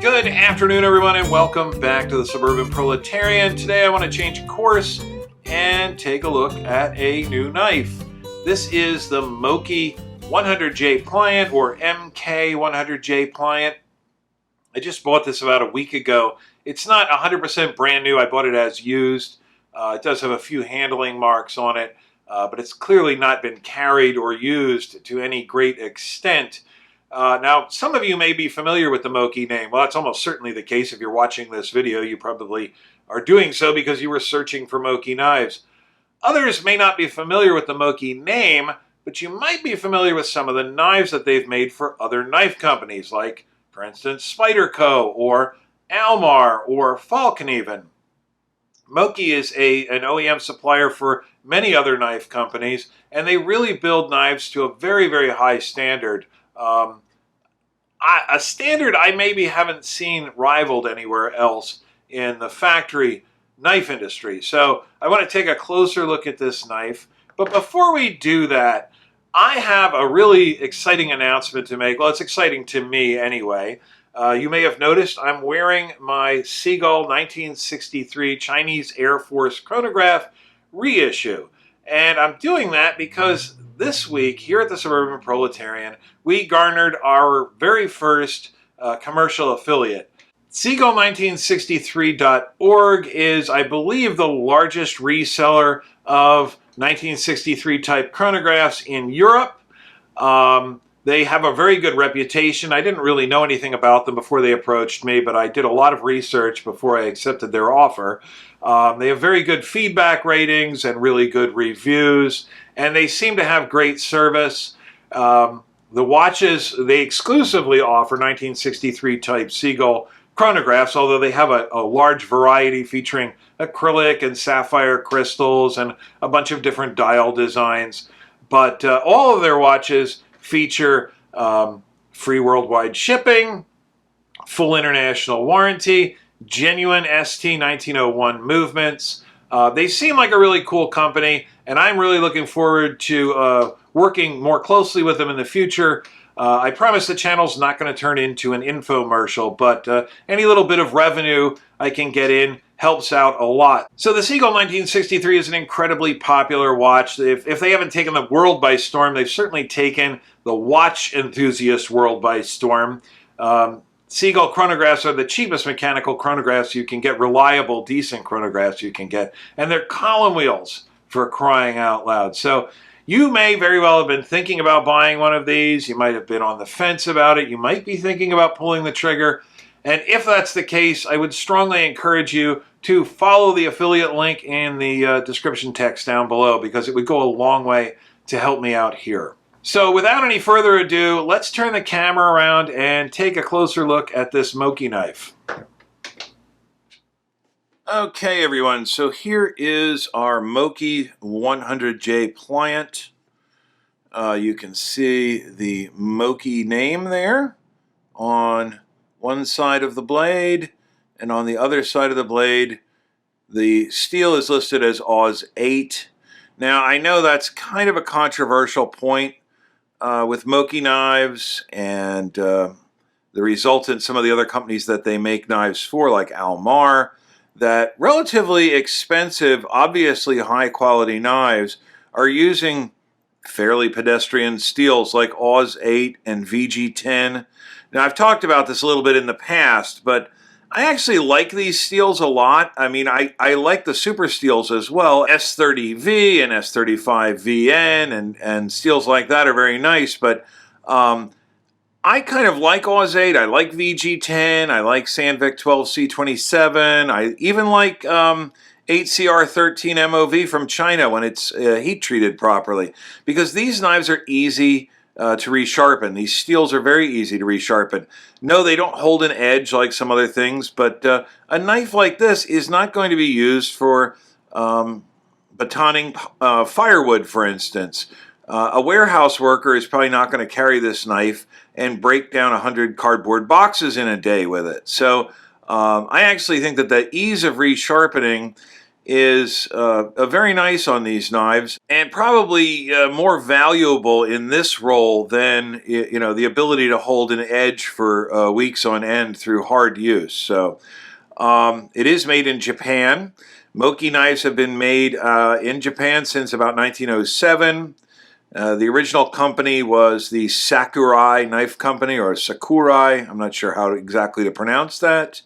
Good afternoon, everyone, and welcome back to the Suburban Proletarian. Today I want to change course and take a look at a new knife. This is the Moki 100J Pliant, or MK100J Pliant. I just bought this about a week ago. It's not 100% brand new. I bought it as used. It does have a few handling marks on it, but it's clearly not been carried or used to any great extent. Now, some of you may be familiar with the Moki name. Well, that's almost certainly the case. If you're watching this video, you probably are doing so because you were searching for Moki knives. Others may not be familiar with the Moki name, but you might be familiar with some of the knives that they've made for other knife companies, like, for instance, Spyderco, or Almar, or Falcon even. Moki is an OEM supplier for many other knife companies, and they really build knives to a very, very high standard. A standard I maybe haven't seen rivaled anywhere else in the factory knife industry. So I want to take a closer look at this knife. But before we do that, I have a really exciting announcement to make. Well, it's exciting to me anyway. You may have noticed I'm wearing my Seagull 1963 Chinese Air Force chronograph reissue. And I'm doing that because this week, here at the Suburban Proletarian, we garnered our very first commercial affiliate. Seagull1963.org is, I believe, the largest reseller of 1963 type chronographs in Europe. They have a very good reputation. I didn't really know anything about them before they approached me, but I did a lot of research before I accepted their offer. They have very good feedback ratings and really good reviews, and they seem to have great service. The watches, they exclusively offer 1963 type Seagull chronographs, although they have a large variety featuring acrylic and sapphire crystals and a bunch of different dial designs. But all of their watches feature free worldwide shipping, full international warranty, genuine ST 1901 movements. They seem like a really cool company, and I'm really looking forward to working more closely with them in the future. I promise the channel's not going to turn into an infomercial, but any little bit of revenue I can get in helps out a lot. So the Seagull 1963 is an incredibly popular watch. If they haven't taken the world by storm, they've certainly taken the watch enthusiast world by storm. Seagull chronographs are the cheapest mechanical chronographs you can get, reliable, decent chronographs you can get, and they're column wheels, for crying out loud. So you may very well have been thinking about buying one of these. You might have been on the fence about it. You might be thinking about pulling the trigger. And if that's the case, I would strongly encourage you to follow the affiliate link in the description text down below, because it would go a long way to help me out here. So without any further ado, let's turn the camera around and take a closer look at this Moki knife. Okay, everyone, so here is our Moki 100J Pliant. You can see the Moki name there on one side of the blade, and on the other side of the blade, the steel is listed as Aus 8. Now, I know that's kind of a controversial point with Moki knives and the resultant some of the other companies that they make knives for, like Almar, that relatively expensive, obviously high-quality knives are using fairly pedestrian steels like Aus 8 and VG10. Now, I've talked about this a little bit in the past, but I actually like these steels a lot. I mean, I like the super steels as well. S30V and S35VN and steels like that are very nice, but I kind of like Aus 8, I like VG10, I like Sandvik 12C27, I even like 8CR13 MOV from China when it's heat treated properly, because these knives are easy to resharpen. These steels are very easy to resharpen. No, they don't hold an edge like some other things, but a knife like this is not going to be used for batoning firewood, for instance. A warehouse worker is probably not going to carry this knife and break down 100 cardboard boxes in a day with it. So I actually think that the ease of resharpening is very nice on these knives, and probably more valuable in this role than the ability to hold an edge for weeks on end through hard use. So it is made in Japan. Moki knives have been made in Japan since about 1907. The original company was the Sakurai Knife Company, or Sakurai. I'm not sure how exactly to pronounce that.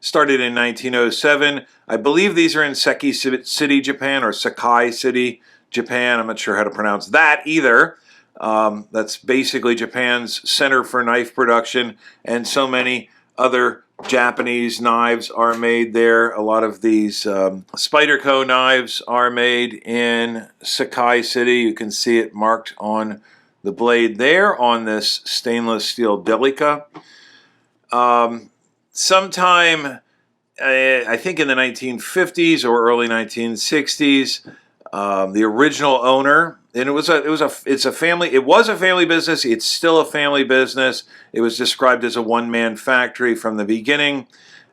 Started in 1907. I believe these are in Seki City, Japan, or Sakai City, Japan. I'm not sure how to pronounce that either. That's basically Japan's center for knife production, and so many other Japanese knives are made there. A lot of these Spyderco knives are made in Sakai City. You can see it marked on the blade there on this stainless steel Delica. Sometime, I think in the 1950s or early 1960s, the original owner, and it was a family business. It's still a family business. It was described as a one-man factory from the beginning.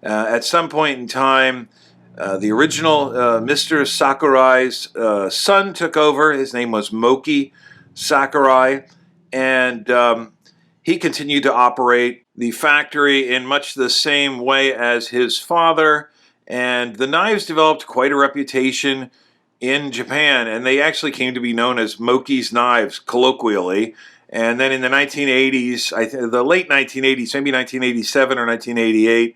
At some point in time, the original Mr. Sakurai's son took over. His name was Moki Sakurai, and he continued to operate the factory in much the same way as his father, and the knives developed quite a reputation in Japan, and they actually came to be known as Moki's knives colloquially. And then in the 1980s, the late 1980s, maybe 1987 or 1988,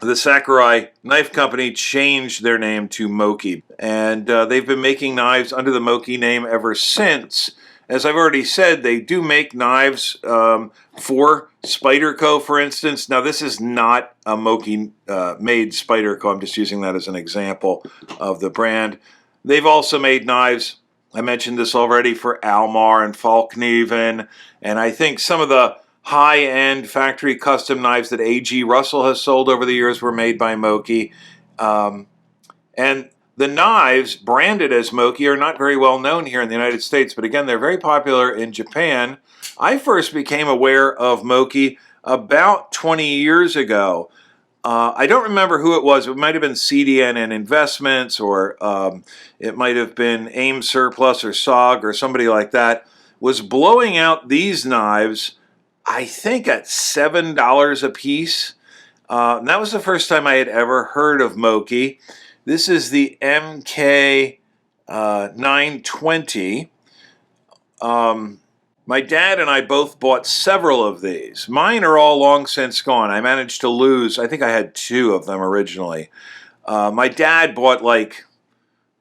the Sakurai Knife Company changed their name to Moki, and they've been making knives under the Moki name ever since. As I've already said, they do make knives for Spyderco, for instance. Now, this is not a Moki made Spyderco. I'm just using that as an example of the brand. They've also made knives, I mentioned this already, for Almar and Falkneven, and I think some of the high-end factory custom knives that A.G. Russell has sold over the years were made by Moki. And the knives branded as Moki are not very well known here in the United States, but again, they're very popular in Japan. I first became aware of Moki about 20 years ago. I don't remember who it was. It might have been CDN Investments, or it might have been AIM Surplus or SOG or somebody like that, was blowing out these knives, I think at $7 a piece. And that was the first time I had ever heard of Moki. This is the MK920. My dad and I both bought several of these. Mine are all long since gone. I managed to lose, I think I had 2 of them originally. My dad bought like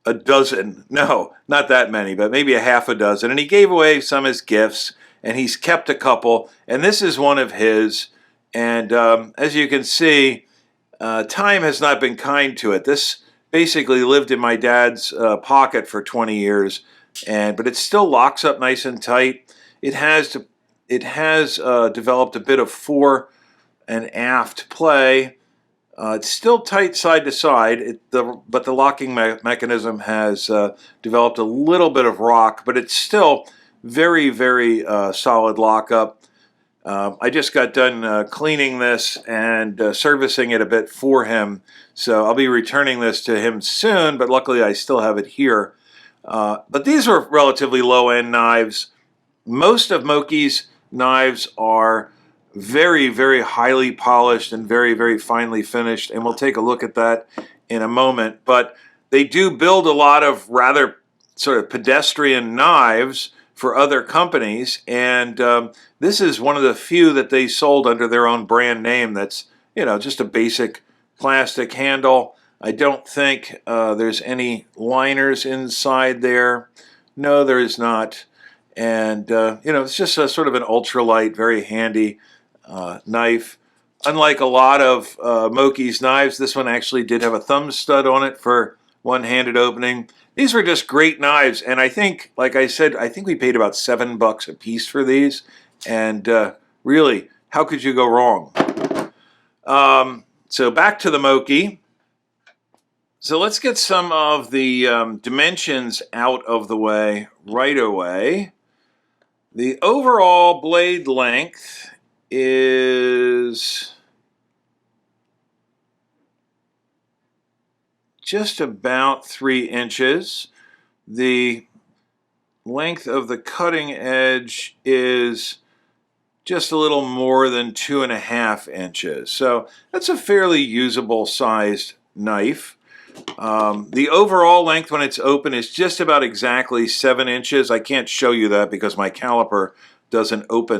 a dozen. No, not that many, but maybe a half a dozen. And he gave away some as gifts, and he's kept a couple. And this is one of his. And as you can see, time has not been kind to it. This basically lived in my dad's pocket for 20 years, but it still locks up nice and tight. It has developed a bit of fore and aft play. It's still tight side to side, but the locking mechanism has developed a little bit of rock, but it's still very, very solid lockup. I just got done cleaning this and servicing it a bit for him, so I'll be returning this to him soon, but luckily I still have it here. But these are relatively low-end knives. Most of Moki's knives are very, very highly polished and very, very finely finished, and we'll take a look at that in a moment. But they do build a lot of rather sort of pedestrian knives for other companies, and this is one of the few that they sold under their own brand name that's, just a basic plastic handle. I don't think there's any liners inside there. No, there is not. And, it's just a sort of an ultralight, very handy knife. Unlike a lot of Moki's knives, this one actually did have a thumb stud on it for one-handed opening. These were just great knives, and I think, like I said, I think we paid about $7 a piece for these, and really, how could you go wrong? So back to the Moki. So let's get some of the dimensions out of the way right away. The overall blade length is just about 3 inches. The length of the cutting edge is just a little more than 2.5 inches. So that's a fairly usable sized knife. The overall length when it's open is just about exactly 7 inches. I can't show you that because my caliper doesn't open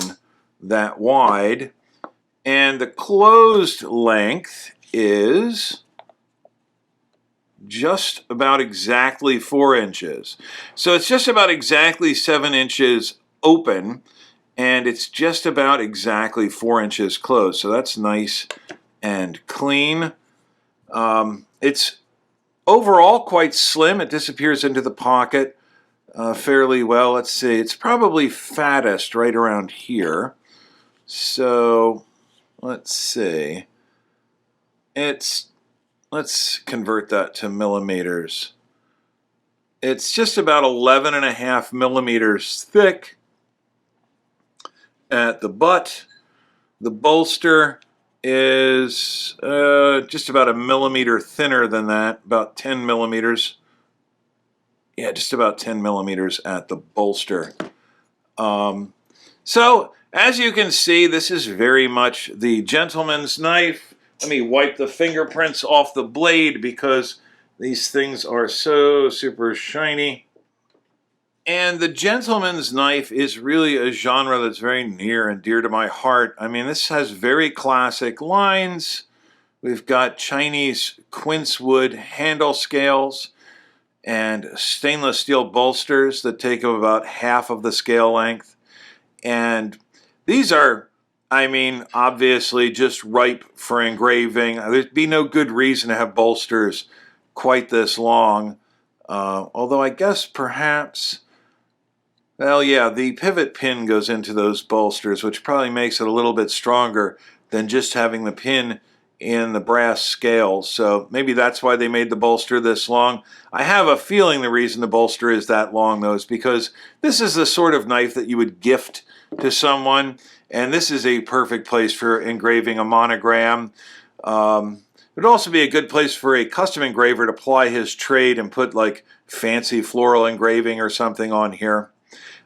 that wide. And the closed length is just about exactly 4 inches. So it's just about exactly 7 inches open, and it's just about exactly 4 inches closed. So that's nice and clean. It's overall quite slim. It disappears into the pocket fairly well. Let's see, it's probably fattest right around here. So let's see. Let's convert that to millimeters. It's just about 11.5 millimeters thick at the butt. The bolster is just about a millimeter thinner than that, about 10 millimeters. Yeah, just about 10 millimeters at the bolster. So, as you can see, this is very much the gentleman's knife. Let me wipe the fingerprints off the blade because these things are so super shiny. And the gentleman's knife is really a genre that's very near and dear to my heart. I mean, this has very classic lines. We've got Chinese quince wood handle scales and stainless steel bolsters that take up about half of the scale length. And these are, I mean, obviously just ripe for engraving. There'd be no good reason to have bolsters quite this long. Although I guess perhaps, well, yeah, the pivot pin goes into those bolsters, which probably makes it a little bit stronger than just having the pin in the brass scales. So maybe that's why they made the bolster this long. I have a feeling the reason the bolster is that long, though, is because this is the sort of knife that you would gift to someone, and this is a perfect place for engraving a monogram. It would also be a good place for a custom engraver to ply his trade and put like fancy floral engraving or something on here.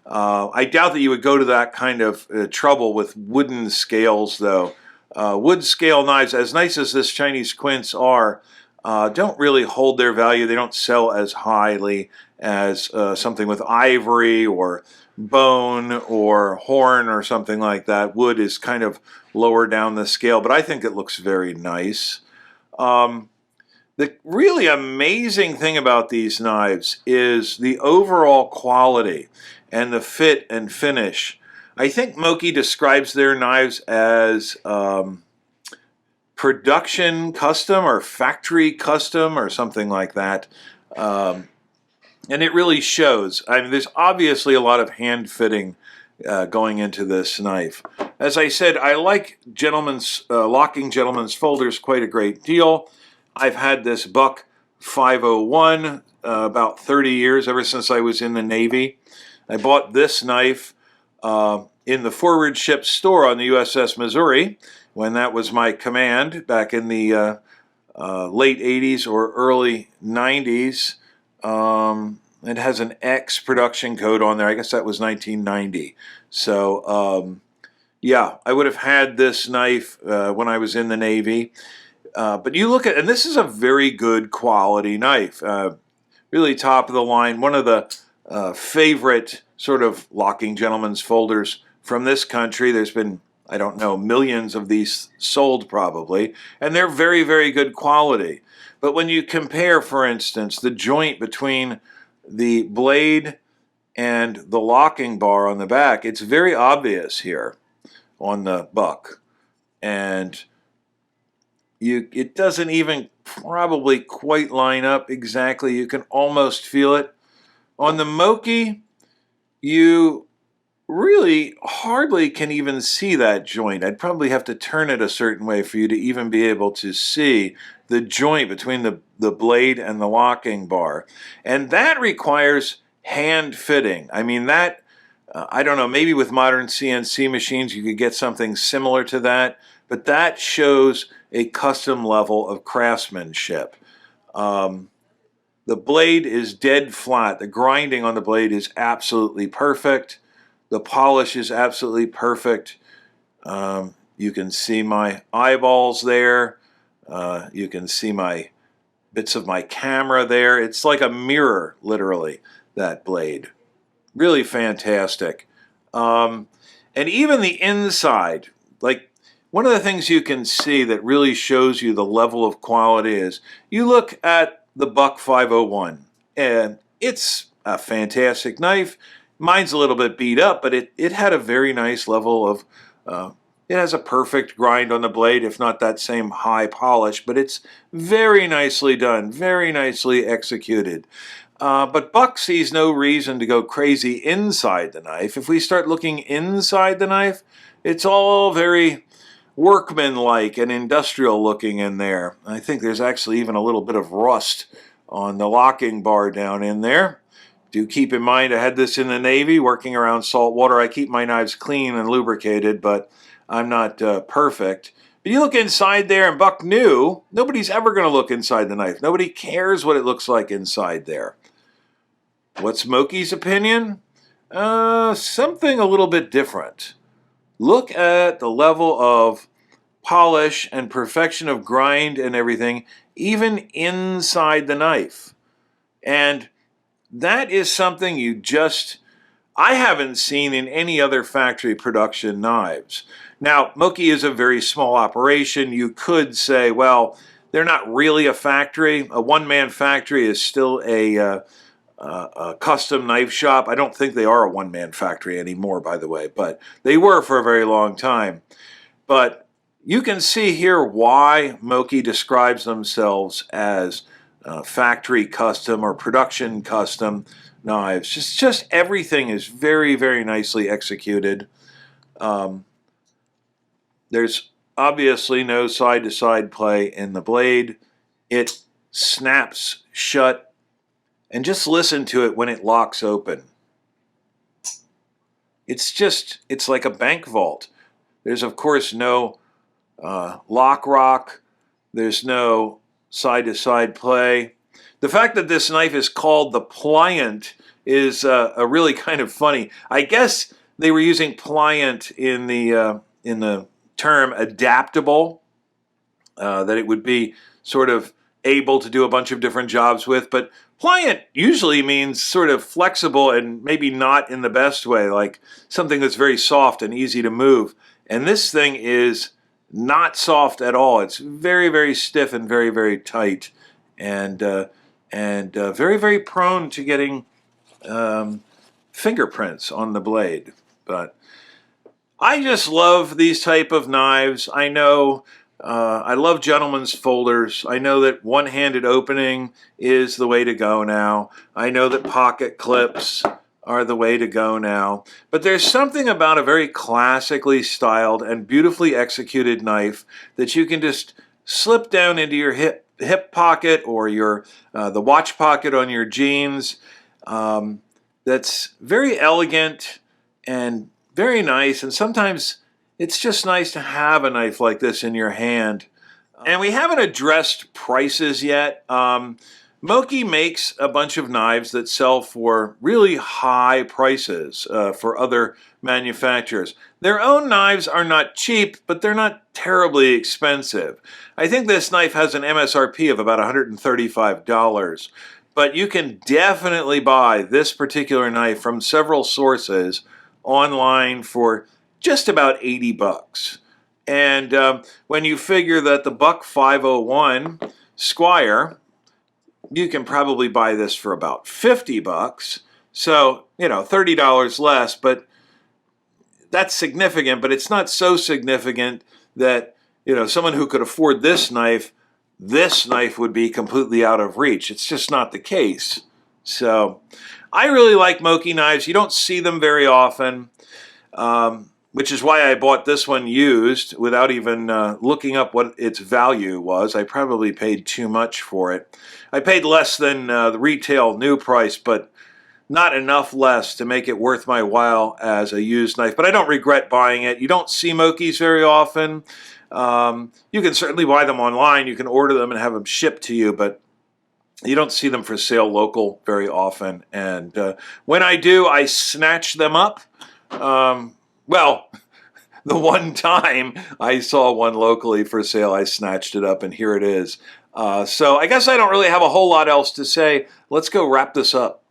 I doubt that you would go to that kind of trouble with wooden scales, though. Wood scale knives, as nice as this Chinese quince are, don't really hold their value. They don't sell as highly as something with ivory or bone or horn or something like that. Wood is kind of lower down the scale, but I think it looks very nice. The really amazing thing about these knives is the overall quality and the fit and finish. I think Moki describes their knives as production custom or factory custom or something like that. And it really shows. I mean, there's obviously a lot of hand fitting going into this knife. As I said, I like locking gentleman's folders quite a great deal. I've had this Buck 501 about 30 years, ever since I was in the Navy. I bought this knife in the forward ship store on the USS Missouri when that was my command back in the late 80s or early 90s. It has an X production code on there. I guess that was 1990. So, yeah, I would have had this knife when I was in the Navy. But you look at, and this is a very good quality knife. Really top of the line. One of the favorite sort of locking gentleman's folders from this country. There's been, I don't know, millions of these sold probably, and they're very, very good quality. But when you compare, for instance, the joint between the blade and the locking bar on the back, it's very obvious here on the Buck. And it doesn't even probably quite line up exactly. You can almost feel it. On the Moki, you really hardly can even see that joint. I'd probably have to turn it a certain way for you to even be able to see the joint between the blade and the locking bar. And that requires hand fitting. I mean, that, I don't know, maybe with modern CNC machines you could get something similar to that, but that shows a custom level of craftsmanship. The blade is dead flat. The grinding on the blade is absolutely perfect. The polish is absolutely perfect. You can see my eyeballs there. You can see my bits of my camera there. It's like a mirror, literally, that blade. Really fantastic. And even the inside, like one of the things you can see that really shows you the level of quality is you look at the Buck 501, and it's a fantastic knife. Mine's a little bit beat up, but it had a very nice level of, it has a perfect grind on the blade, if not that same high polish, but it's very nicely done, very nicely executed. But Buck sees no reason to go crazy inside the knife. If we start looking inside the knife, it's all very workmanlike and industrial looking in there. I think there's actually even a little bit of rust on the locking bar down in there. Do keep in mind I had this in the Navy working around salt water. I keep my knives clean and lubricated, but I'm not perfect. But you look inside there, and Buck knew nobody's ever going to look inside the knife. Nobody cares what it looks like inside there. What's Moki's opinion? Something a little bit different. Look at the level of polish and perfection of grind and everything, even inside the knife. And that is something I haven't seen in any other factory production knives. Now, Moki is a very small operation. You could say, well, they're not really a factory. A one-man factory is still a custom knife shop. I don't think they are a one-man factory anymore, by the way, but they were for a very long time. But you can see here why Moki describes themselves as factory custom or production custom knives. Just everything is very, very nicely executed. There's obviously no side-to-side play in the blade. It snaps shut. And just listen to it when it locks open. It's like a bank vault. There's, of course, no lock rock. There's no side-to-side play. The fact that this knife is called the Pliant is a really kind of funny. I guess they were using Pliant in the term adaptable, that it would be sort of able to do a bunch of different jobs with, but pliant usually means sort of flexible and maybe not in the best way, like something that's very soft and easy to move. And this thing is not soft at all. It's very, very stiff and very, very tight, and very, very prone to getting fingerprints on the blade. But I just love these type of knives. I know I love gentlemen's folders. I know that one-handed opening is the way to go now. I know that pocket clips are the way to go now. But there's something about a very classically styled and beautifully executed knife that you can just slip down into your hip pocket or your the watch pocket on your jeans. That's very elegant and very nice, and sometimes it's just nice to have a knife like this in your hand. And we haven't addressed prices yet. Moki makes a bunch of knives that sell for really high prices for other manufacturers. Their own knives are not cheap, but they're not terribly expensive. I think this knife has an MSRP of about $135, but you can definitely buy this particular knife from several sources online for just about 80 bucks. And when you figure that the Buck 501 Squire, you can probably buy this for about 50 bucks. So, you know, $30 less, but that's significant, but it's not so significant that, you know, someone who could afford this knife would be completely out of reach. It's just not the case. So, I really like Moki knives. You don't see them very often. Which is why I bought this one used without even looking up what its value was. I probably paid too much for it. I paid less than the retail new price, but not enough less to make it worth my while as a used knife. But I don't regret buying it. You don't see Mokis very often. You can certainly buy them online. You can order them and have them shipped to you, but You don't see them for sale local very often, and when I do, I snatch them up. Well, the one time I saw one locally for sale, I snatched it up, and here it is. So I guess I don't really have a whole lot else to say. Let's go wrap this up.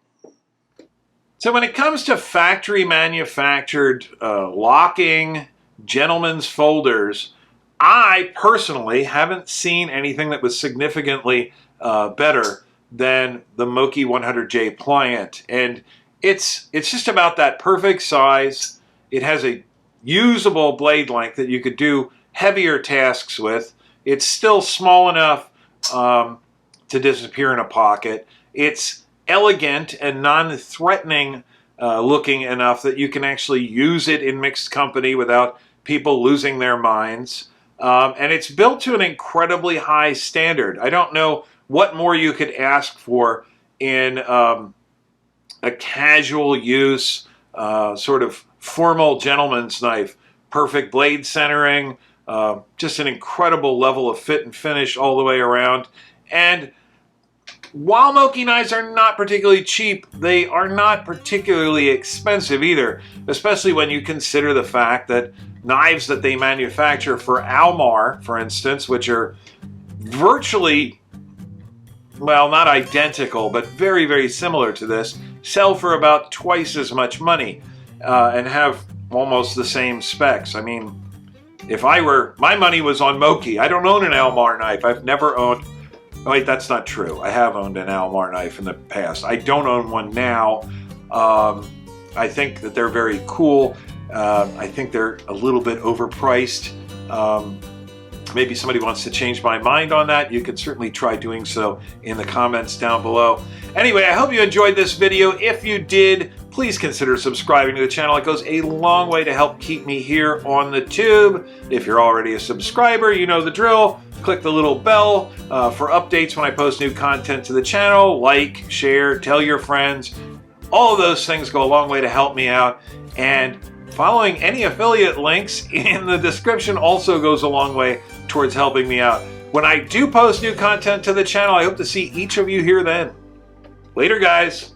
So when it comes to factory manufactured locking gentlemen's folders, I personally haven't seen anything that was significantly better than the Moki 100J Pliant. And it's just about that perfect size. It has a usable blade length that you could do heavier tasks with. It's still small enough to disappear in a pocket. It's elegant and non-threatening looking enough that you can actually use it in mixed company without people losing their minds. And it's built to an incredibly high standard. I don't know what more you could ask for in a casual use, sort of formal gentleman's knife. Perfect blade centering, just an incredible level of fit and finish all the way around. And while Moki knives are not particularly cheap, they are not particularly expensive either, especially when you consider the fact that knives that they manufacture for Almar, for instance, which are virtually, well, not identical, but very, very similar to this, sell for about twice as much money and have almost the same specs. I mean, if my money was on Moki. I don't own an Almar knife. I've never owned, wait, that's not true. I have owned an Almar knife in the past. I don't own one now. I think that they're very cool. I think they're a little bit overpriced. Maybe somebody wants to change my mind on that. You can certainly try doing so in the comments down below. Anyway, I hope you enjoyed this video. If you did, please consider subscribing to the channel. It goes a long way to help keep me here on the tube. If you're already a subscriber, you know the drill. Click the little bell for updates when I post new content to the channel. Like, share, tell your friends. All of those things go a long way to help me out. And following any affiliate links in the description also goes a long way towards helping me out. When I do post new content to the channel, I hope to see each of you here then. Later, guys.